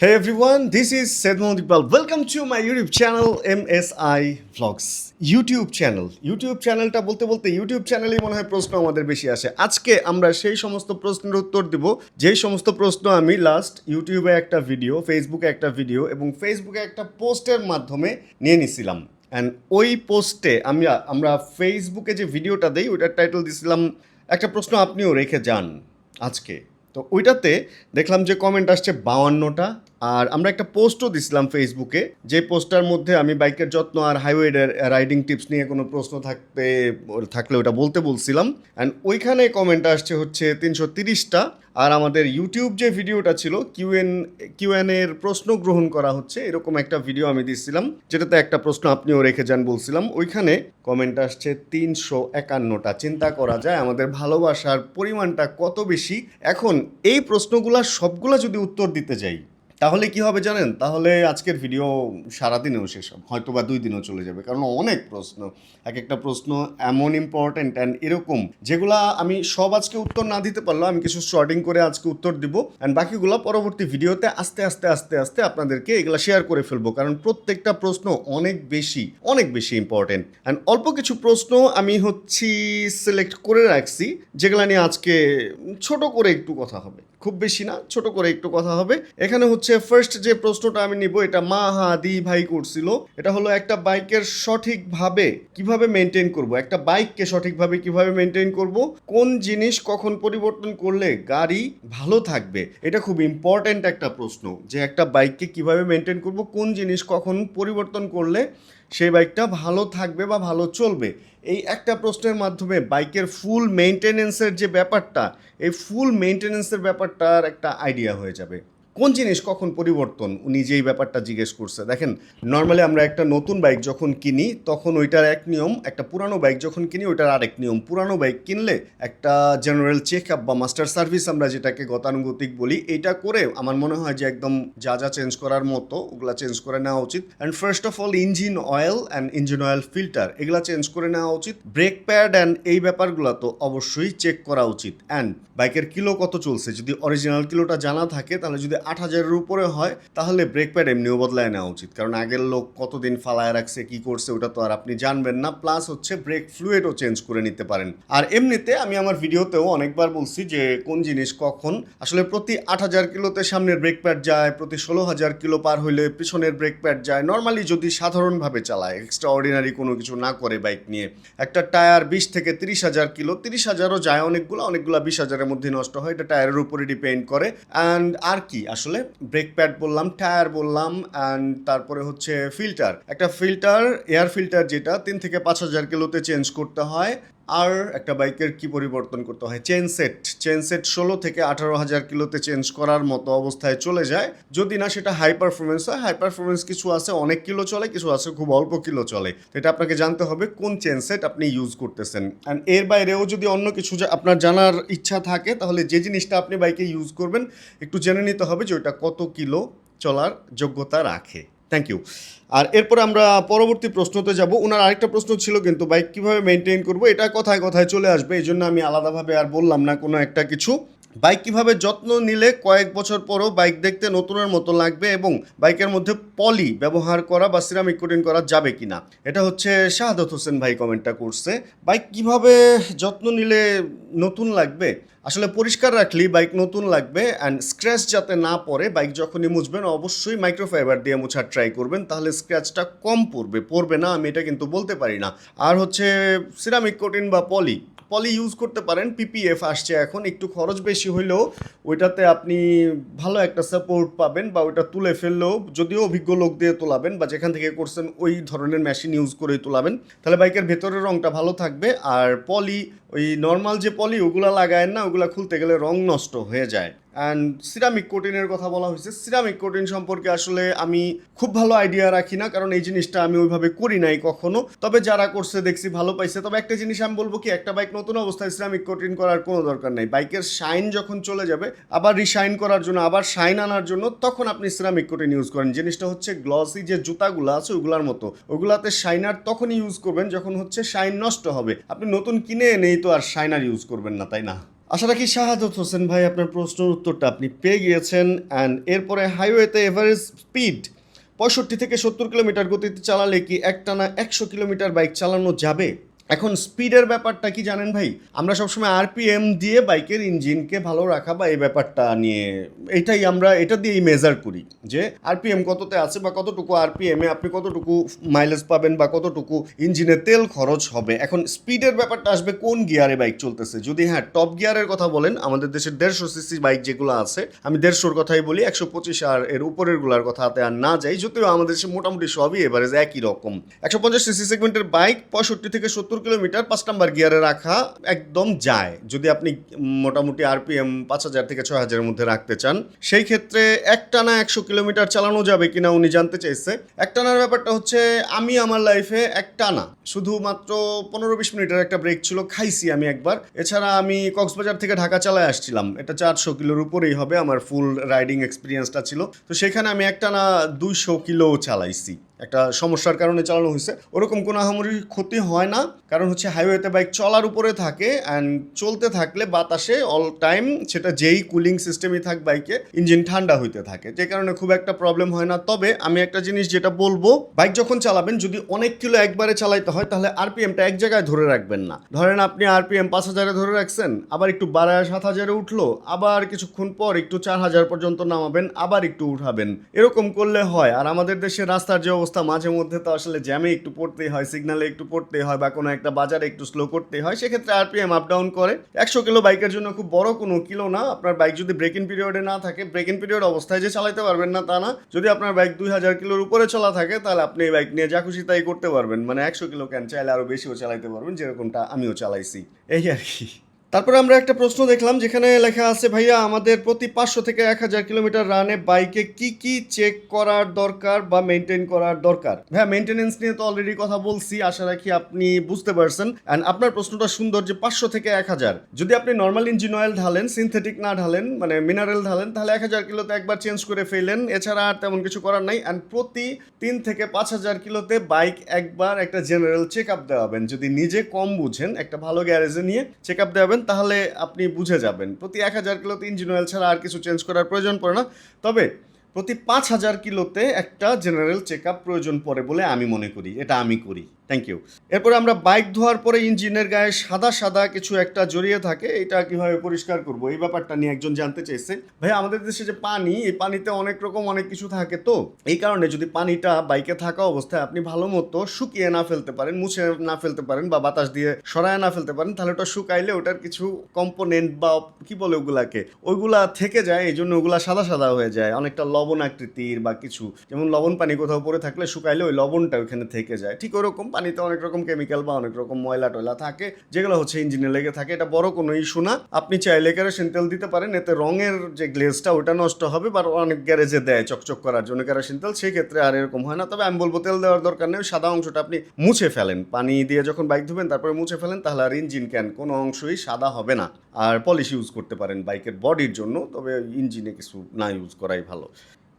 Hey everyone, this is Said Mohammed Iqbal. Welcome to my YouTube channel MSI Vlogs. YouTube চ্যানেলটা বলতে বলতে YouTube চ্যানেলেই মনে হয় প্রশ্ন আমাদের বেশি আসে। আজকে আমরা সেই সমস্ত প্রশ্নের উত্তর দিব যেই সমস্ত প্রশ্ন আমি লাস্ট ইউটিউবে একটা ভিডিও, ফেসবুকে একটা ভিডিও এবং ফেসবুকে একটা পোস্টের মাধ্যমে নিয়ে নিছিলাম। অ্যান্ড ওই পোস্টে আমরা ফেসবুকে যে ভিডিওটা দেই ওইটার টাইটেল দিছিলাম একটা প্রশ্ন আপনিও রেখে যান আজকে। তো ওইটাতে দেখলাম যে কমেন্ট আসছে 52টা। আর আমরা একটা পোস্টও দিছিলাম ফেসবুকে, যে পোস্টটার মধ্যে আমি বাইকের যত্ন আর হাইওয়ে রাইডিং টিপস নিয়ে কোনো প্রশ্ন থাকলে ওটা বলতে বলছিলাম। অ্যান্ড ওইখানে কমেন্ট আসছে হচ্ছে 330টা। আর আমাদের ইউটিউব যে ভিডিওটা ছিল কিউএন এর প্রশ্ন গ্রহণ করা হচ্ছে এরকম একটা ভিডিও আমি দিচ্ছিলাম, যেটাতে একটা প্রশ্ন আপনিও রেখে যান বলছিলাম। ওইখানে কমেন্ট আসছে 351টা। চিন্তা করা যায় আমাদের ভালোবাসার পরিমাণটা কত বেশি। এখন এই প্রশ্নগুলা সবগুলা যদি উত্তর দিতে যাই তাহলে কি হবে জানেন? তাহলে আজকের ভিডিও সারাদিনেও শেষ হবে, হয়তো বা 2 দিনও চলে যাবে, কারণ অনেক প্রশ্ন, এক একটা প্রশ্ন এমন ইম্পর্ট্যান্ট অ্যান্ড এরকম যেগুলা আমি সব আজকে উত্তর না দিতে পারলেও আমি কিছু শর্টিং করে আজকে উত্তর দিব। অ্যান্ড বাকিগুলো পরবর্তী ভিডিওতে আস্তে আস্তে আস্তে আস্তে আপনাদেরকে এগুলো শেয়ার করে ফেলবো, কারণ প্রত্যেকটা প্রশ্ন অনেক বেশি ইম্পর্ট্যান্ট। অ্যান্ড অল্প কিছু প্রশ্ন আমি সিলেক্ট করে রাখছি যেগুলো নিয়ে আজকে ছোট করে একটু কথা হবে, খুব বেশি না, ছোট করে একটু কথা হবে। এখানে হচ্ছে ফার্স্ট যে প্রশ্নটা আমি নিব, এটা মাহাদি ভাই করছিল। এটা হলো একটা বাইকের সঠিকভাবে কিভাবে মেনটেন করব, একটা বাইককে সঠিকভাবে কিভাবে মেনটেন করব, কোন জিনিস কখন পরিবর্তন করলে গাড়ি ভালো থাকবে। এটা খুব ইম্পর্ট্যান্ট একটা প্রশ্ন, যে একটা বাইককে কিভাবে মেনটেন করব, কোন জিনিস কখন পরিবর্তন করলে সেই বাইকটা ভালো থাকবে বা ভালো চলবে। এই একটা প্রশ্নের মাধ্যমে বাইকের ফুল মেইনটেনেন্সের যে ব্যাপারটা, এই ফুল মেইনটেনেন্সের ব্যাপারটার একটা আইডিয়া হয়ে যাবে। কোন জিনিস কখন পরিবর্তন, উনি যেই ব্যাপারটা জিজ্ঞেস করছে। দেখেন, নর্মালি আমরা একটা নতুন বাইক যখন কিনি তখন ওইটার এক নিয়ম, একটা পুরানো বাইক যখন কিনি ওইটার আরেক নিয়ম। পুরানো বাইক কিনলে একটা জেনারেল চেক আপ বা মাস্টার সার্ভিস আমরা যেটাকে গতানুগতিক বলি, এইটা করে আমার মনে হয় যে একদম যা যা চেঞ্জ করার মতো ওগুলা চেঞ্জ করে নেওয়া উচিত। And first of all engine oil filter এগুলা চেঞ্জ করে নেওয়া উচিত। ব্রেক প্যাড অ্যান্ড এই ব্যাপারগুলো তো অবশ্যই চেক করা উচিত। অ্যান্ড বাইকের কিলো কত চলছে, যদি অরিজিনাল কিলোটা জানা থাকে, তাহলে যদি 8,000-এর উপরে হয় তাহলে ব্রেক প্যাড এমনিও বদলায় নেওয়া উচিত, কারণ আগের লোক কতদিন ফালায় রাখছে কি করছে ওটা তো আর আপনি জানবেন না। প্লাস হচ্ছে ব্রেক ফ্লুইডও চেঞ্জ করে নিতে পারেন। আর এমনিতে আমি আমার ভিডিওতেও অনেকবার বলছি যে কোন জিনিস কখন, আসলে প্রতি 8,000 কিলোতে সামনের ব্রেক প্যাড যায়, প্রতি 16,000 কিলো পার হইলে পিছনের ব্রেক প্যাড যায়। নর্মালি যদি সাধারণভাবে চালায়, এক্সট্রা অর্ডিনারি কোনো কিছু না করে বাইক নিয়ে, একটা টায়ার 20 থেকে 30,000 কিলো, 30,000ও যায় অনেকগুলো 20,000-এর মধ্যে নষ্ট হয়, এটা টায়ারের উপরে ডিপেন্ড করে। অ্যান্ড আর কি আসলে ব্রেক প্যাড বললাম, টায়ার বললাম, অ্যান্ড তারপরে হচ্ছে ফিল্টার। একটা ফিল্টার, এয়ার ফিল্টার যেটা 3 থেকে 5,000 কিলোতে চেঞ্জ করতে হয়। আর একটা বাইকের কি পরিবর্তন করতে হয়, চেন সেট 16 থেকে 18,000 কিলোতে চেঞ্জ করার মতো অবস্থায় চলে যায়, যদি না সেটা হাই পারফরমেন্স হয়। হাই পারফরমেন্স কিছু আছে অনেক কিলো চলে, কিছু আছে খুব অল্প কিলো চলে। এটা আপনাকে জানতে হবে কোন চেন সেট আপনি ইউজ করতেছেন। অ্যান্ড এর বাইরেও যদি অন্য কিছু আপনার জানার ইচ্ছা থাকে, তাহলে যে জিনিসটা আপনি বাইকে ইউজ করবেন একটু জেনে নিতে হবে যে ওইটা কত কিলো চলার যোগ্যতা রাখে। Thank you. আর এরপর আমরা পরবর্তী প্রশ্নতে যাব। ওনার আরেকটা প্রশ্ন ছিল কিন্তু বাইক কীভাবে মেনটেন করবো, এটা কথায় কথায় চলে আসবে, এই জন্য আমি আলাদাভাবে আর বললাম না কোনো একটা কিছু। বাইক কীভাবে যত্ন নিলে কয়েক বছর পরও বাইক দেখতে নতুনের মতো লাগবে এবং বাইকের মধ্যে পলি ব্যবহার করা বা সিরামিক কোটিং করা যাবে কি না, এটা হচ্ছে শাহাদত হোসেন ভাই কমেন্টটা করছে। বাইক কীভাবে যত্ন নিলে নতুন লাগবে, আসলে পরিষ্কার রাখলেই বাইক নতুন লাগবে। অ্যান্ড স্ক্র্যাচ যাতে না পড়ে, বাইক যখনই মুছবেন অবশ্যই মাইক্রোফাইবার দিয়ে মোছার ট্রাই করবেন, তাহলে স্ক্র্যাচটা কম পড়বে না, আমি এটা কিন্তু বলতে পারি না। আর হচ্ছে সিরামিক কোটিং বা পলি ইউজ করতে পারেন। পিপিএফ আসছে এখন, একটু খরচ বেশি হইলেও ওইটাতে আপনি ভালো একটা সাপোর্ট পাবেন, বা ওইটা তুলে ফেললেও যদিও অভিজ্ঞ লোক দিয়ে তোলাবেন বা যেখান থেকে করছেন ওই ধরনের মেশিন ইউজ করেই তোলাবেন, তাহলে বাইকের ভেতরের রঙটা ভালো থাকবে। আর পলি, ওই নর্মাল যে পলি ওগুলা লাগায় না, ওগুলা খুলতে গেলে রং নষ্ট হয়ে যায়। অ্যান্ড সিরামিক কোটিনের কথা বলা হয়েছে, সিরামিক কোটিন সম্পর্কে আসলে আমি খুব ভালো আইডিয়া রাখি না, কারণ এই জিনিসটা আমি ওইভাবে করি নাই কখনো। তবে যারা করছে দেখছি ভালো পাইছে। তবে একটা জিনিস আমি বলবো কি, একটা বাইক নতুন অবস্থায় সিরামিক কোটিন করার কোনো দরকার নেই। বাইকের শাইন যখন চলে যাবে, আবার রিশাইন করার জন্য, আবার শাইন আনার জন্য তখন আপনি সিরামিক কোটিন ইউজ করেন। জিনিসটা হচ্ছে গ্লসি যে জুতাগুলো আছে ওগুলার মতো, ওগুলাতে শাইনার তখনই ইউজ করবেন যখন হচ্ছে শাইন নষ্ট হবে। আপনি নতুন কিনে এনেই তো আর শাইনার ইউজ করবেন না, তাই না? আশা রাখি শাহাদত হোসেন ভাই আপনার প্রশ্নের উত্তরটা আপনি পেয়ে গিয়েছেন। অ্যান্ড এরপরে হাইওয়েতে এভারেজ স্পিড 65 থেকে 70 কিলোমিটার গতিতে চালালে কি একটানা 100 কিলোমিটার বাইক চালানো যাবে? এখন স্পিডের ব্যাপারটা কি জানেন ভাই, আমরা সবসময় আরপিএম দিয়ে বাইকের ইঞ্জিনকে ভালো রাখা বা এই ব্যাপারটা নিয়ে আমরা এটা দিয়েই মেজার করি যে আরপিএম কততে আছে বা কতটুকু আরপিএমে আপনি কতটুকু মাইলেজ পাবেন বা কতটুকু ইঞ্জিনে তেল খরচ হবে। এখন স্পিডের ব্যাপারটা আসবে কোন গিয়ারে বাইক চলতেছে। যদি হ্যাঁ টপ গিয়ারের কথা বলেন, আমাদের দেশের 150 সিসি বাইক যেগুলো আছে, আমি 150-র কথাই বলি, 125 আর এর উপরের গুলার কথাতে আর না যাই, যদিও আমাদের দেশে মোটামুটি সবই এভারেজ একই রকম। 150 সিসি সেগমেন্টের বাইক 65 থেকে 70 কিলোমিটার 5 নাম্বার গিয়ারে রাখা একদম যায়, যদি আপনি মোটামুটি আরপিএম 5000 থেকে 6000-এর মধ্যে রাখতে চান। সেই ক্ষেত্রে একটানা 100 কিলোমিটার চালানো যাবে কিনা উনি জানতে চাইছে। একটানার ব্যাপারটা হচ্ছে, আমি আমার লাইফে একটানা শুধুমাত্র 15-20 মিনিটের একটা ব্রেক ছিল, খাইছি আমি একবার। এছাড়া আমি কক্সবাজার থেকে ঢাকা চালায় আসছিলাম, এটা 400 কিলোর উপরেই হবে, আমার ফুল রাইডিং এক্সপিরিয়েন্সটা ছিল। তো সেখানে আমি একটানা 200 কিলো চালাইছি, একটা সমস্যার কারণে চালানো হয়েছে। ওরকম কোনো আহামরি ক্ষতি হয় না, কারণ হচ্ছে হাইওয়েতে বাইক চলার উপরে থাকে অ্যান্ড চলতে থাকলে বাতাসে অল টাইম সেটা যেই কুলিং সিস্টেমই থাক বাইকে, ইঞ্জিন ঠান্ডা হইতে থাকে, যে কারণে খুব একটা প্রবলেম হয় না। তবে আমি একটা জিনিস যেটা বলবো, বাইক যখন চালাবেন যদি অনেক কিলো একবারে চালাইতে হয় তাহলে আরপিএমটা এক জায়গায় ধরে রাখবেন না। ধরেন আপনি আরপিএম 5000-এ ধরে রাখছেন, আবার একটু বাড়ায় 7000-এ উঠলো, আবার কিছুক্ষণ পর একটু 4000 পর্যন্ত নামাবেন, আবার একটু উঠাবেন, এরকম করলে হয়। আর আমাদের দেশের রাস্তার যে অবস্থা, মাঝে মধ্যে তো আসলে জ্যামে একটু পড়তেই হয়, সিগনালে একটু পড়তেই হয়, বা কোনো একটা বাজারে একটু স্লো করতেই হয়, সেক্ষেত্রে আরপিএম আপ ডাউন করে। 100 কিলো বাইকের জন্য খুব বড় কোনো কিলো না। আপনার বাইক যদি ব্রেক ইন পিরিয়ডে না থাকে, ব্রেক ইন পিরিয়ড অবস্থায় যে চালাতে পারবেন না তা না। যদি আপনার বাইক 2000 কিলোর উপরে চলা থাকে তাহলে আপনি এই বাইক নিয়ে যা খুশি তাই করতে পারবেন, মানে 100 কিলো কেন, চাইলে আরও বেশিও চালাইতে পারবেন, যেরকমটা আমিও চালাইছি, এই আর কি। তারপরে আমরা একটা প্রশ্ন দেখলাম যেখানে লেখা আছে, ভাইয়া আমাদের প্রতি 500 থেকে 1000 কিলোমিটার রানে বাইকে কি কি চেক করার দরকার বা মেনটেন করার দরকার? ভাইয়া মেনটেনেন্স নিয়ে তো অলরেডি কথা বলছি, আশা রাখি আপনি বুঝতে পারছেন। অ্যান্ড আপনার প্রশ্নটা সুন্দর যে 500 থেকে 1000, যদি আপনি নর্মাল ইঞ্জিন অয়েল ঢালেন, সিনথেটিক না ঢালেন, মানে মিনারেল ঢালেন, তাহলে 1000 কিলোতে একবার চেঞ্জ করে ফেলেন, এছাড়া আর তেমন কিছু করার নাই। অ্যান্ড প্রতি 3 থেকে 5000 কিলোতে বাইক একবার একটা জেনারেল চেক আপ দেওয়াবেন। যদি নিজে কম বুঝেন, একটা ভালো গ্যারেজে নিয়ে চেক আপ দেওয়াবেন, তাহলে আপনি বুঝে যাবেন। প্রতি 1000 কিলোতে ইঞ্জিন অয়েল ছাড়া আর কিছু চেঞ্জ করার প্রয়োজন পড়ে না। তবে প্রতি 5000 কিলোতে একটা জেনারেল চেক আপ প্রয়োজন পড়ে বলে আমি মনে করি, এটা আমি করি। Thank you. এরপরে আমরা বাইক ধোয়ার পরে ইঞ্জিনের গায়ে সাদা সাদা কিছু একটা জড়িয়ে থাকে, এটা কিভাবে পরিষ্কার করব, এই ব্যাপারটা নিয়ে একজন জানতে চাইছে। ভাই আমাদের দেশে যে পানি, এই পানিতে অনেক রকম অনেক কিছু থাকে, তো এই কারণে যদি পানিটা বাইকে থাকা অবস্থায় আপনি ভালো মতো শুকিয়ে না ফেলতে পারেন, মুছে না ফেলতে পারেন, বা বাতাস দিয়ে সরায় না ফেলতে পারেন, তাহলে ওটা শুকাইলে ওটার কিছু কম্পোনেন্ট বা কি বলে ওগুলাকে, ওইগুলা থেকে যায়, এই জন্য ওগুলা সাদা সাদা হয়ে যায়, অনেকটা লবণ আকৃতির বা কিছু, যেমন লবণ পানি কোথাও পড়ে থাকলে শুকাইলে ওই লবণটা ওইখানে থেকে যায়। ঠিক ওরকম পানিতে অনেক রকম কেমিক্যাল বা অনেক রকম ময়লা টয়লা থাকে, যেগুলো হচ্ছে ইঞ্জিনে লেগে থাকে। এটা বড় কোনো ইস্যু না, আপনি চাইলে কেরোসিন তেল দিতে পারেন, এতে রঙের যে গ্লেজটা ওটা নষ্ট হবে, বা অনেক গ্যারেজে দেয় চকচক করার জন্য কেরোসিন তেল, সেক্ষেত্রে আর এরকম হয় না। তবে আমি বলবো তেল দেওয়ার দরকার নেই, সাদা অংশটা আপনি মুছে ফেলেন, পানি দিয়ে যখন বাইক ধুবেন তারপরে মুছে ফেলেন, তাহলে আর ইঞ্জিন ক্যান কোনো অংশই সাদা হবে না। আর পলিশ ইউজ করতে পারেন বাইকের বডির জন্য, তবে ইঞ্জিনে কিছু না ইউজ করাই ভালো।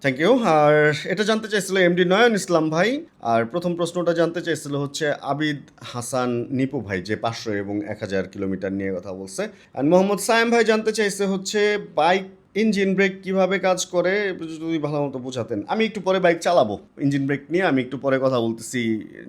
Thank you. আর এটা জানতে চাইছিল এমডি নয়ন ইসলাম ভাই। আর প্রথম প্রশ্নটা জানতে চাইছিল হচ্ছে আবিদ হাসান নিপু ভাই, যে 500 এবং 1000 কিলোমিটার নিয়ে কথা বলছে। আর মোহাম্মদ সায়েম ভাই জানতে চাইছে হচ্ছে বাইক ইঞ্জিন ব্রেক কিভাবে কাজ করে, যদি ভালো মতো বোঝাতেন। আমি একটু পরে বাইক চালাবো, ইঞ্জিন ব্রেক নিয়ে আমি একটু পরে কথা বলতেছি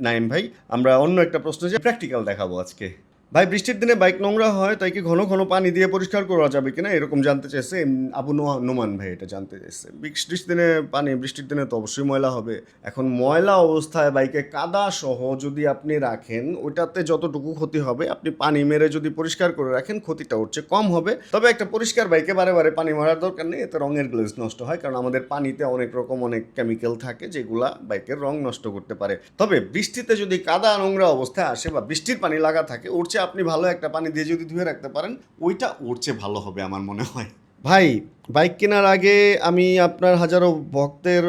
নাইম ভাই। আমরা অন্য একটা প্রশ্ন যে প্র্যাকটিক্যাল দেখাবো আজকে। ভাই বৃষ্টির দিনে বাইক নোংরা হয়, তাই কি ঘন ঘন পানি দিয়ে পরিষ্কার করা যাবে কিনা, এরকম জানতে চাইছে আবু নোমান ভাই, এটা জানতে চাইছে। বৃষ্টির দিনে তো অবশ্যই ময়লা হবে। এখন ময়লা অবস্থায় বাইকে কাদা সহ যদি আপনি রাখেন, ওইটাতে যতটুকু ক্ষতি হবে, আপনি পানি মেরে যদি পরিষ্কার করে রাখেন, ক্ষতিটা ওর চেয়ে কম হবে। তবে একটা পরিষ্কার বাইকে বারে বারে পানি মারার দরকার নেই, এতে রঙের গ্লেজ নষ্ট হয়, কারণ আমাদের পানিতে অনেক রকম অনেক কেমিক্যাল থাকে যেগুলা বাইকের রং নষ্ট করতে পারে। তবে বৃষ্টিতে যদি কাদা নোংরা অবস্থায় আসে বা বৃষ্টির পানি লাগা থাকে, ওর চেয়ে আপনি ভালো একটা পানি দিয়ে যদি ধুয়ে রাখতে পারেন, ওইটা ওর চেয়ে ভালো হবে আমার মনে হয়। ভাই বাইক কেনার আগে আমি আপনার হাজারো ভক্তের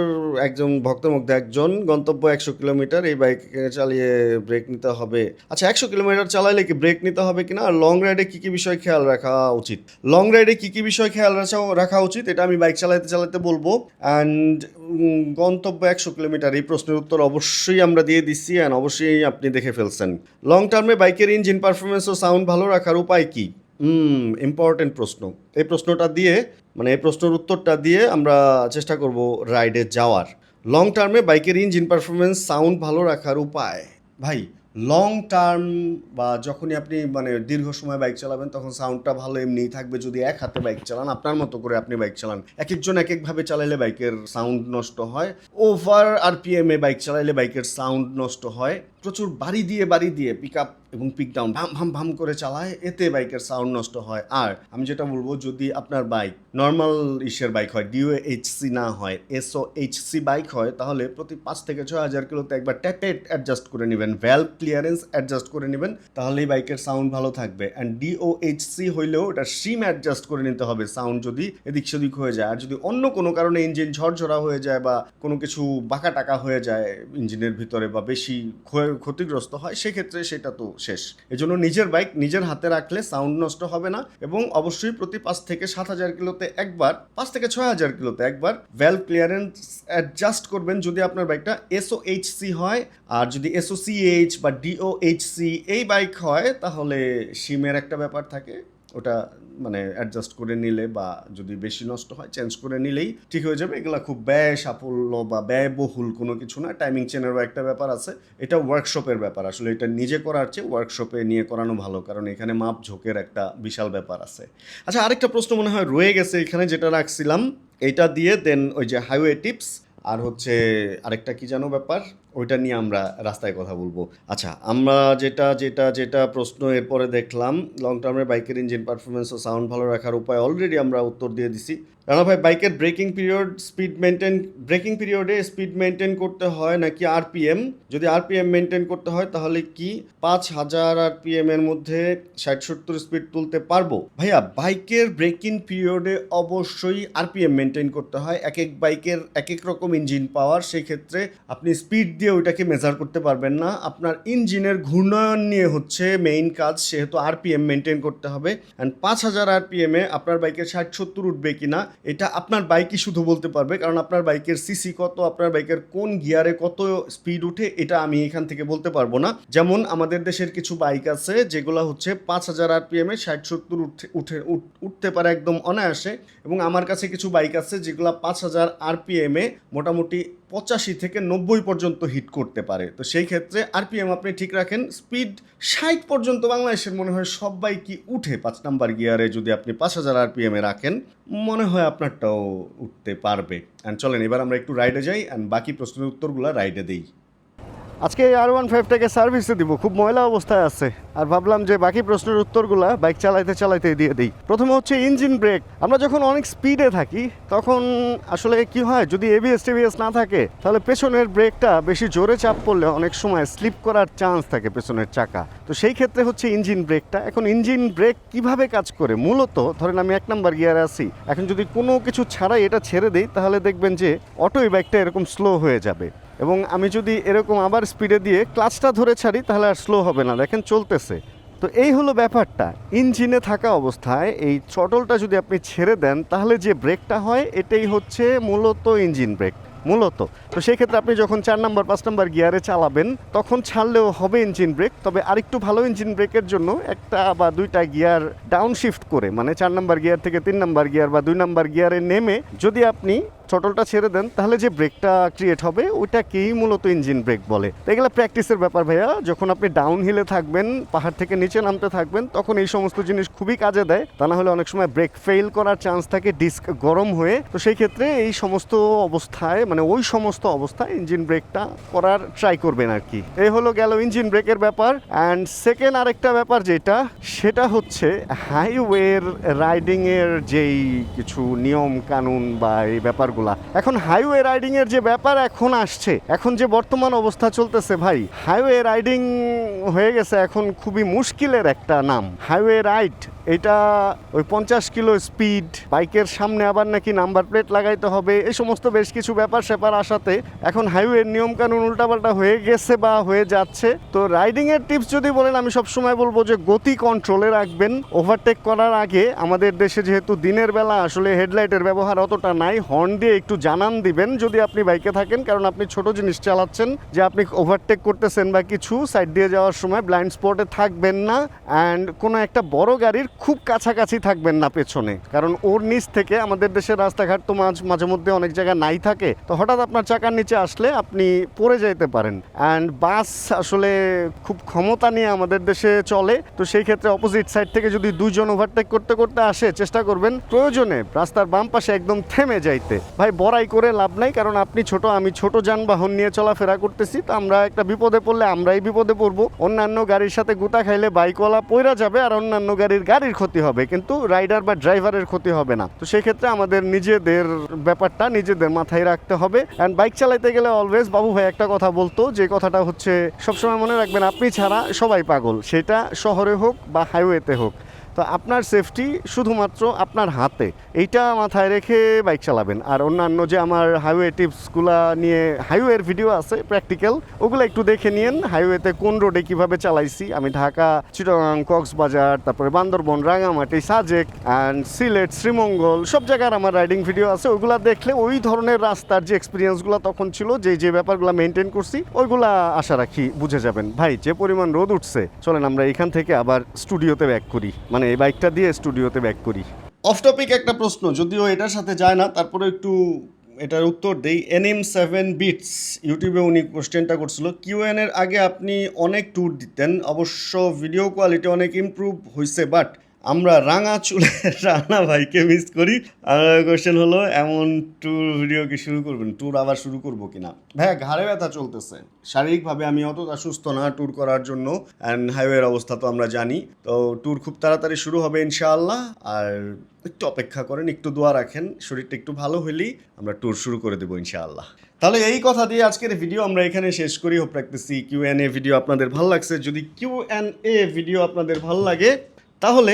মধ্যে একজন, গন্তব্য 100 কিলোমিটার, এই বাইক চালিয়ে ব্রেক নিতে হবে। আচ্ছা 100 কিলোমিটার চালাইলে কি ব্রেক নিতে হবে কিনা, আর লং রাইডে কী কী বিষয় খেয়াল রাখা উচিত? লং রাইডে কী কী বিষয় খেয়াল রাখা উচিত এটা আমি বাইক চালাতে বলবো। অ্যান্ড গন্তব্য 100 কিলোমিটার, এই প্রশ্নের উত্তর অবশ্যই আমরা দিয়ে দিচ্ছি, অ্যান্ড অবশ্যই আপনি দেখে ফেলছেন। লং টার্মে বাইকের ইঞ্জিন পারফরমেন্স ও সাউন্ড ভালো রাখার উপায় কী? ইম্পর্টেন্ট প্রশ্ন। এই প্রশ্নটা দিয়ে মানে এই প্রশ্নের উত্তরটা দিয়ে আমরা চেষ্টা করব রাইডে যাওয়ার। লং টার্মে বাইকের ইঞ্জিন পারফরমেন্স সাউন্ড ভালো রাখার উপায়। ভাই লং টার্ম বা যখনই আপনি মানে দীর্ঘ সময় বাইক চালাবেন তখন সাউন্ডটা ভালো এমনিই থাকবে যদি এক হাতে বাইক চালান, আপনার মতো করে আপনি বাইক চালান। এক একজন এক একভাবে চালাইলে বাইকের সাউন্ড নষ্ট হয়। ওভার আরপিএমে বাইক চালাইলে বাইকের সাউন্ড নষ্ট হয়। প্রচুর বাড়ি দিয়ে পিক আপ এবং পিক ডাউন ভাম ভাম ভাম করে চালায়, এতে বাইকের সাউন্ড নষ্ট হয়। আর আমি যেটা বলবো, যদি আপনার বাইক নর্মাল ইসের বাইক হয়, ডিওএইচসি না হয়, এসওএইচসি বাইক হয়, তাহলে প্রতি 5 থেকে 6,000 কিলোতে একবার ট্যাপেট অ্যাডজাস্ট করে নেবেন, ভ্যালভ ক্লিয়ারেন্স অ্যাডজাস্ট করে নেবেন, তাহলেই বাইকের সাউন্ড ভালো থাকবে। অ্যান্ড ডিওএইচসি হইলেও এটা সিম অ্যাডজাস্ট করে নিতে হবে সাউন্ড যদি এদিক সেদিক হয়ে যায়। আর যদি অন্য কোনো কারণে ইঞ্জিন ঝরঝরা হয়ে যায় বা কোনো কিছু বাঁকা টাকা হয়ে যায় ইঞ্জিনের ভিতরে বা বেশি ক্ষতিগ্রস্ত হয়, সেক্ষেত্রে সেটা তো শেষ। এজন্য নিজের বাইক নিজের হাতে রাখলে সাউন্ড নষ্ট হবে না। এবং অবশ্যই প্রতি 5 থেকে 7,000 কিলোতে একবার, 5 থেকে 6,000 কিলোতে একবার ভ্যালভ ক্লিয়ারেন্স অ্যাডজাস্ট করবেন যদি আপনার বাইকটা এসওএইচসি হয়। আর যদি এসওসিএইচ বা ডিওএইচসি এই বাইক হয়, তাহলে সিমের একটা ব্যাপার থাকে, ওটা মানে অ্যাডজাস্ট করে নিলে বা যদি বেশি নষ্ট হয় চেঞ্জ করে নিলেই ঠিক হয়ে যাবে। এগুলো খুব ব্যয় সাফল্য বা ব্যয়বহুল কোনো কিছু না। টাইমিং চেনেরও একটা ব্যাপার আছে, এটা ওয়ার্কশপের ব্যাপার। আসলে এটা নিজে করার চেয়ে ওয়ার্কশপে নিয়ে করানো ভালো, কারণ এখানে মাপ ঝোঁকের একটা বিশাল ব্যাপার আছে। আচ্ছা, আরেকটা প্রশ্ন মনে হয় রয়ে গেছে এখানে, যেটা রাখছিলাম এটা দিয়ে দেন ওই যে হাইওয়ে টিপস আর হচ্ছে আরেকটা কি জানো ব্যাপার, ওইটা নিয়ে আমরা রাস্তায় কথা বলবো। আচ্ছা, আমরা যেটা প্রশ্ন এরপরে দেখলাম, লং টার্মে বাইকের ইঞ্জিন পারফরমেন্স ও সাউন্ড ভালো রাখার উপায় অলরেডি আমরা উত্তর দিয়ে দিছি। রানা ভাই, বাইকের ব্রেকিং পিরিয়ডে স্পিড মেনটেন করতে হয় নাকি আরপিএম? যদি আরপিএম মেনটেন করতে হয় তাহলে কি 5,000 আরপিএম এর মধ্যে 60-70 স্পিড তুলতে পারবো? ভাইয়া, বাইকের ব্রেকিং পিরিয়ডে অবশ্যই আরপিএম মেনটেন করতে হয়। এক এক বাইকের এক এক রকম ইঞ্জিন পাওয়ার, সেই ক্ষেত্রে আপনি স্পিড দিয়ে ওইটাকে মেজার করতে পারবেন না। আপনার ইঞ্জিনের ঘূর্ণায়ন নিয়ে হচ্ছে মেইন কাজ, সেহেতু আরপিএম মেনটেন করতে হবে। অ্যান্ড 5,000 আরপিএমে আপনার বাইকের 60-70 উঠবে কিনা এটা আপনার বাইকই শুধু বলতে পারবে, কারণ আপনার বাইকের সিসি কত, আপনার বাইকের কোন গিয়ারে কত স্পিড উঠে, এটা আমি এখান থেকে বলতে পারবো না। যেমন আমাদের দেশের কিছু বাইক আছে যেগুলো হচ্ছে 5,000 আরপিএমে 60-70 উঠতে পারে একদম অনায়াসে। এবং আমার কাছে কিছু বাইক আছে যেগুলো 5,000 আরপিএমে মোটামুটি 85 থেকে 90 পর্যন্ত হিট করতে পারে। তো সেই ক্ষেত্রে আরপিএম আপনি ঠিক রাখেন। স্পিড 60 পর্যন্ত বাংলাদেশের মনে হয় সব বাইকই উঠে 5 নাম্বার গিয়ারে, যদি আপনি 5,000 আরপিএমে রাখেন মনে হয় আপনারটাও উঠতে পারবে। অ্যান্ড চলেন এবার আমরা একটু রাইডে যাই অ্যান্ড বাকি প্রশ্নের উত্তরগুলো রাইডে দিই। আজকে R15টাকে সার্ভিসে দিব, খুব ময়লা অবস্থায় আছে, আর ভাবলাম যে বাকি প্রশ্নের উত্তরগুলো বাইক চালাইতে দিয়ে দিই। প্রথমে হচ্ছে ইঞ্জিন ব্রেক। আমরা যখন অনেক স্পিডে থাকি তখন আসলে কি হয়, যদি এবিএস না থাকে তাহলে পেছনের ব্রেকটা বেশি জোরে চাপ পড়লে অনেক সময় স্লিপ করার চান্স থাকে পেছনের চাকা। তো সেই ক্ষেত্রে হচ্ছে ইঞ্জিন ব্রেকটা। এখন ইঞ্জিন ব্রেক কিভাবে কাজ করে, মূলত ধরেন আমি 1 নাম্বার গিয়ারে আছি, এখন যদি কোনো কিছু ছাড়াই এটা ছেড়ে দিই তাহলে দেখবেন যে অটোই বাইকটা এরকম স্লো হয়ে যাবে। এবং আমি যদি এরকম আবার স্পিডে দিয়ে ক্লাচটা ধরে ছাড়ি তাহলে আর স্লো হবে না, দেখেন চলতেছে। তো এই হলো ব্যাপারটা। ইঞ্জিনে থাকা অবস্থায় এই থ্রটলটা যদি আপনি ছেড়ে দেন তাহলে যে ব্রেকটা হয় এটাই হচ্ছে মূলত ইঞ্জিন ব্রেক মূলত। তো সেই ক্ষেত্রে আপনি যখন 4 নাম্বার 5 নাম্বার গিয়ারে চালাবেন তখন ছাড়লেও হবে ইঞ্জিন ব্রেক। তবে আরেকটু ভালো ইঞ্জিন ব্রেকের জন্য একটা বা দুইটা গিয়ার ডাউন শিফট করে, মানে 4 নাম্বার গিয়ার থেকে 3 নাম্বার গিয়ার বা 2 নাম্বার গিয়ারে নেমে যদি আপনি থ্রটলটা ছেড়ে দেন তাহলে যে ব্রেকটা ক্রিয়েট হবে ওইটাকেই মূলত ইঞ্জিন ব্রেক বলে। তো এগুলো প্র্যাকটিসের ব্যাপার ভাইয়া। যখন আপনি ডাউন হিলে থাকবেন, পাহাড় থেকে নিচে নামতে থাকবেন, তখন এই সমস্ত জিনিস খুবই কাজে দেয়। তা না হলে অনেক সময় ব্রেক ফেল করার চান্স থাকে ডিস্ক গরম হয়ে। তো সেই ক্ষেত্রে এই সমস্ত অবস্থায়, মানে ওই সমস্ত অবস্থায় ইঞ্জিন ব্রেকটা করার ট্রাই করবেন আর কি। এই হলো গেল ইঞ্জিন ব্রেকের ব্যাপার। অ্যান্ড সেকেন্ড আরেকটা ব্যাপার সেটা হচ্ছে হাইওয়ের রাইডিংয়ের যেই কিছু নিয়ম কানুন বা এই ব্যাপারগুলো। এখন হাইওয়ে রাইডিং এর যে ব্যাপার এখন আসছে, এখন যে বর্তমান অবস্থা চলতেছে ভাই, হাইওয়ে রাইডিং হয়ে গেছে এখন খুবই মুশকিলের একটা নাম। হাইওয়ে রাইড এটা ওই 50 কিলো স্পিড, বাইকের সামনে আবার নাকি নাম্বার প্লেট লাগাইতে হবে, এই সমস্ত বেশ কিছু ব্যাপার স্যাপার আসাতে এখন হাইওয়ের নিয়ম কানুন উল্টাপাল্টা হয়ে গেছে বা হয়ে যাচ্ছে। তো রাইডিং এর টিপস যদি বলেন, আমি সবসময় বলবো যে গতি কন্ট্রোলে রাখবেন। ওভারটেক করার আগে আমাদের দেশে যেহেতু দিনের বেলা আসলে হেডলাইটের ব্যবহার অতটা নাই, হর্ন দিয়ে একটু জানান দিবেন যদি আপনি বাইকে থাকেন, কারণ আপনি ছোট জিনিস চালাচ্ছেন, যে আপনি ওভারটেক করতেছেন বা কিছু সাইড দিয়ে যাওয়ার সময় ব্লাইন্ড স্পটে থাকবেন না। অ্যান্ড কোনো একটা বড় গাড়ির খুব কাছাকাছি থাকবেন না পেছনে, কারণ ওর নিচ থেকে আমাদের দেশের রাস্তাঘাট তো মাঝে মধ্যে অনেক জায়গায় নাই থাকে, তো হঠাৎ আপনার চাকার নিচে আসলে আপনি পড়ে যেতে পারেন। অ্যান্ড বাস আসলে খুব ক্ষমতা নিয়ে আমাদের দেশে চলে, তো সেই ক্ষেত্রে অপোজিট সাইড থেকে যদি দুইজন ওভারটেক করতে করতে আসে, চেষ্টা করবেন প্রয়োজনে রাস্তার বাম পাশে একদম থেমে যাইতে। ভাই বড়াই করে লাভ নাই, কারণ আপনি ছোট, আমি ছোট যানবাহন নিয়ে চলাফেরা করতেছি, তো আমরা একটা বিপদে পড়লে আমরাই বিপদে পড়বো। অন্যান্য গাড়ির সাথে গুতা খাইলে বাইকওয়ালা পইরা যাবে, আর অন্যান্য গাড়ির ক্ষতি হবে, কিন্তু রাইডার বা ড্রাইভারের ক্ষতি হবে না। তো সেই ক্ষেত্রে আমাদের নিজেদের ব্যাপারটা নিজেদের মাথায় রাখতে হবে। অ্যান্ড বাইক চালাইতে গেলে অলওয়েজ বাবু ভাই একটা কথা বলতো, যে কথাটা হচ্ছে সবসময় মনে রাখবেন, আপনি ছাড়া সবাই পাগল, সেটা শহরে হোক বা হাইওয়েতে হোক। তো আপনার সেফটি শুধুমাত্র আপনার হাতে, এইটা মাথায় রেখে বাইক চালাবেন। আর অন্যান্য যে আমার হাইওয়ে টিপসগুলো নিয়ে হাইওয়ের ভিডিও আছে প্র্যাকটিক্যাল, ওগুলো একটু দেখে নিন। হাইওয়েতে কোন রোডে কিভাবে চালাইছি আমি, ঢাকা, চিটাগাং, কক্সবাজার, তারপরে বান্দরবন, রাঙামাটি, সাজেক অ্যান্ড সিলেট, শ্রীমঙ্গল, সব জায়গার আমার রাইডিং ভিডিও আছে। ওইগুলো দেখলে ওই ধরনের রাস্তার যে এক্সপিরিয়েন্সগুলো তখন ছিল, যে ব্যাপারগুলো মেনটেন করছি, ওইগুলা আশা রাখি বুঝে যাবেন। ভাই যে পরিমাণ রোদ উঠছে, চলেন আমরা এখান থেকে আবার স্টুডিওতে ব্যাক করি, মানে এই বাইকটা দিয়ে স্টুডিওতে ব্যাক করি। অফ টপিক একটা প্রশ্ন, যদিও এটার সাথে যায় না, তারপরে একটু এটার উত্তর দেই। NM7Beats ইউটিউবে উনি কোশ্চেনটা করছিল, কিউএন এর আগে আপনি অনেক ট্যুর দিতেন, অবশ্য ভিডিও কোয়ালিটি অনেক ইমপ্রুভ হয়েছে, বাট আমরা রাঙা চুলের রানা ভাইকে মিস করি। আর কোশ্চেন হলো, এমন ট্যুর ভিডিও কি শুরু করবেন? ট্যুর আবার শুরু করবো কিনা? ভাইয়া ঘাড়ে ব্যথা চলতেছে, শারীরিকভাবে আমি অতটা সুস্থ না ট্যুর করার জন্য। অ্যান্ড হাইওয়ের অবস্থা তো আমরা জানি, তো ট্যুর খুব তাড়াতাড়ি শুরু হবে ইনশাআল্লাহ। আর একটু অপেক্ষা করেন, একটু দোয়া রাখেন, শরীরটা একটু ভালো হলেই আমরা ট্যুর শুরু করে দেবো ইনশাআল্লাহ। তাহলে এই কথা দিয়ে আজকের ভিডিও আমরা এখানে শেষ করি। হোপ রাখতেছি কিউএনএ ভিডিও আপনাদের ভালো লাগছে। যদি কিউএনএ ভিডিও আপনাদের ভালো লাগে, তাহলে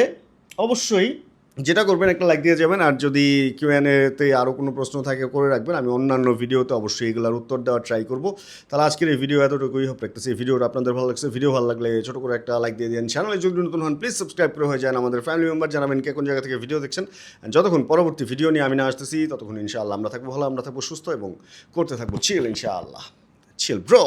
অবশ্যই যেটা করবেন, একটা লাইক দিয়ে যাবেন। আর যদি কিউএনএতে আরও কোনো প্রশ্ন থাকে করে রাখবেন, আমি অন্যান্য ভিডিওতে অবশ্যই এগুলোর উত্তর দেওয়ার ট্রাই করবো। তাহলে আজকের এই ভিডিও এতটুকুই। হোপ রাখতেছি এই ভিডিওটা আপনাদের ভালো লাগছে। ভিডিও ভালো লাগলে ছোটো করে একটা লাইক দিয়ে দিন। চ্যানেলে যদি নতুন হন প্লিজ সাবস্ক্রাইব করে হয়ে যান। আমাদের ফ্যামিলি মেম্বার জানাবেন কে কোন জায়গা থেকে ভিডিও দেখছেন। যতক্ষণ পরবর্তী ভিডিও নিয়ে আমি না আসতেছি, ততক্ষণ ইনশাআল্লাহ আমরা থাকবো ভালো, আমরা থাকবো সুস্থ এবং করতে থাকবো চিল ইনশাআল্লাহ। Chill bro.